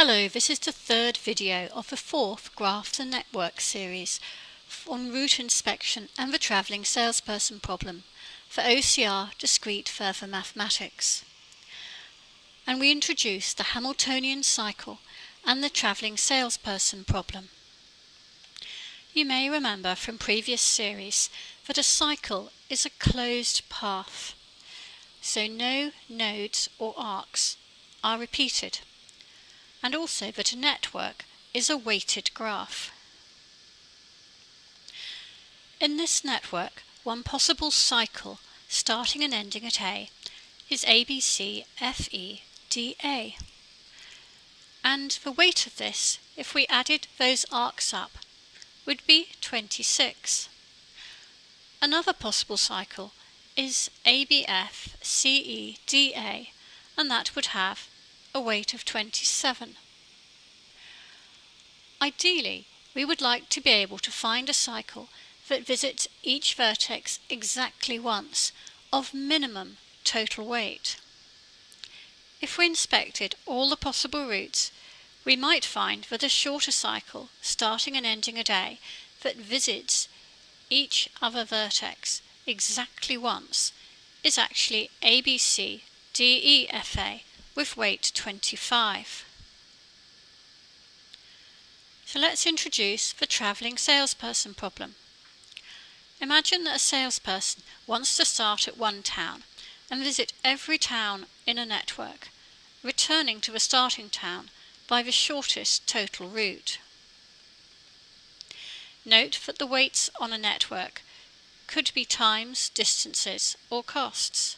Hello, this is the third video of the fourth Graphs and Networks series on route inspection and the travelling salesperson problem for OCR Discrete Further Mathematics. And we introduced the Hamiltonian cycle and the travelling salesperson problem. You may remember from previous series that a cycle is a closed path, so no nodes or arcs are repeated, and also that a network is a weighted graph. In this network, one possible cycle starting and ending at A is ABC, FE, DA. And the weight of this, if we added those arcs up, would be 26. Another possible cycle is ABF, CE, DA, and that would have a weight of 27. Ideally, we would like to be able to find a cycle that visits each vertex exactly once, of minimum total weight. If we inspected all the possible routes, we might find that a shorter cycle, starting and ending at A, that visits each other vertex exactly once, is actually ABC, DEFA, with weight 25. So let's introduce the travelling salesperson problem. Imagine that a salesperson wants to start at one town and visit every town in a network, returning to the starting town by the shortest total route. Note that the weights on a network could be times, distances, or costs.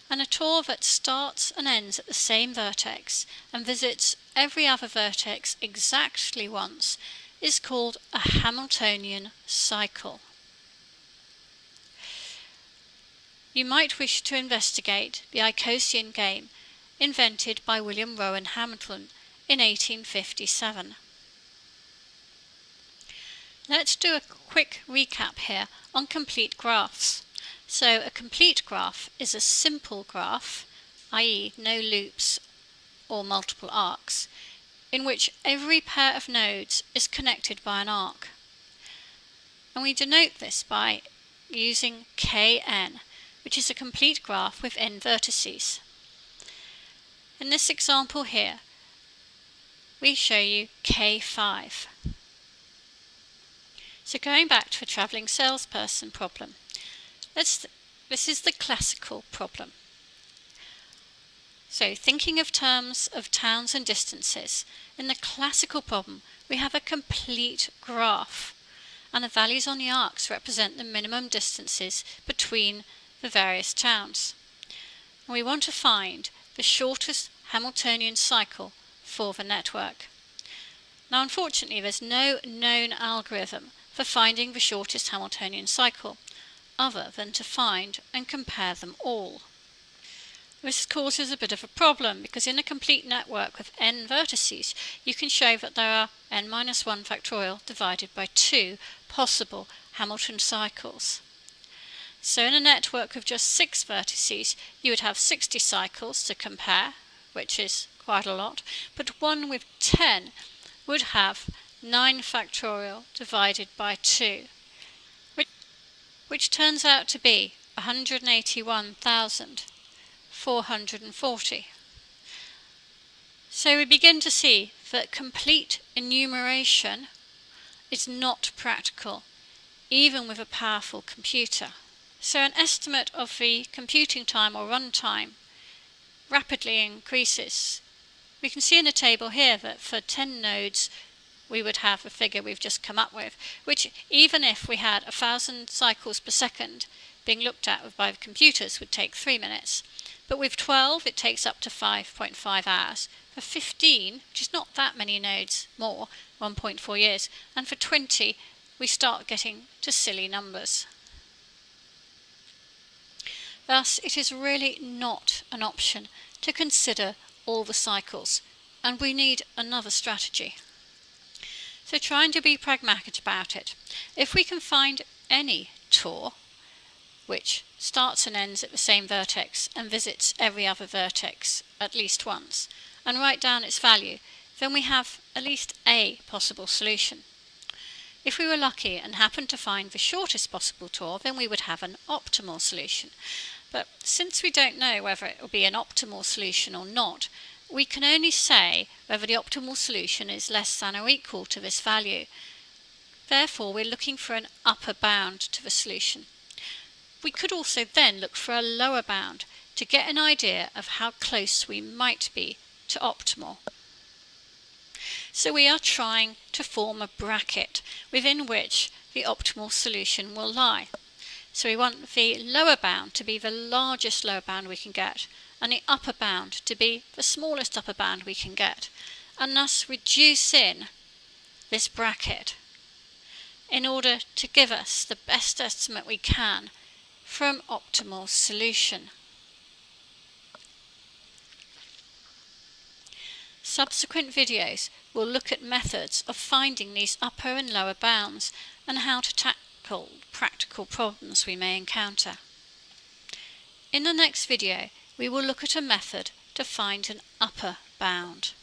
And a tour that starts and ends at the same vertex and visits every other vertex exactly once is called a Hamiltonian cycle. You might wish to investigate the Icosian game invented by William Rowan Hamilton in 1857. Let's do a quick recap here on complete graphs. So a complete graph is a simple graph, i.e. no loops or multiple arcs, in which every pair of nodes is connected by an arc. And we denote this by using Kn, which is a complete graph with n vertices. In this example here, we show you K5. So going back to the travelling salesperson problem, this is the classical problem. So thinking of terms of towns and distances, in the classical problem we have a complete graph, and the values on the arcs represent the minimum distances between the various towns. And we want to find the shortest Hamiltonian cycle for the network. Now unfortunately there's no known algorithm for finding the shortest Hamiltonian cycle, other than to find and compare them all. This causes a bit of a problem because in a complete network with n vertices you can show that there are n-1 factorial divided by 2 possible Hamilton cycles. So in a network with just 6 vertices you would have 60 cycles to compare, which is quite a lot, but one with 10 would have 9 factorial divided by 2. Which turns out to be 181,440. So we begin to see that complete enumeration is not practical, even with a powerful computer. So an estimate of the computing time or runtime rapidly increases. We can see in the table here that for 10 nodes we would have a figure we've just come up with, which even if we had 1,000 cycles per second being looked at by the computers would take 3 minutes. But with 12 it takes up to 5.5 hours. For 15, which is not that many nodes more, 1.4 years, and for 20 we start getting to silly numbers. Thus it is really not an option to consider all the cycles, and we need another strategy. So trying to be pragmatic about it, if we can find any tour which starts and ends at the same vertex and visits every other vertex at least once, and write down its value, then we have at least a possible solution. If we were lucky and happened to find the shortest possible tour, then we would have an optimal solution. But since we don't know whether it will be an optimal solution or not, we can only say whether the optimal solution is less than or equal to this value. Therefore, we're looking for an upper bound to the solution. We could also then look for a lower bound to get an idea of how close we might be to optimal. So we are trying to form a bracket within which the optimal solution will lie. So we want the lower bound to be the largest lower bound we can get, and the upper bound to be the smallest upper bound we can get, and thus reduce in this bracket in order to give us the best estimate we can for an optimal solution. Subsequent videos will look at methods of finding these upper and lower bounds and how to tackle practical problems we may encounter. In the next video, we will look at a method to find an upper bound.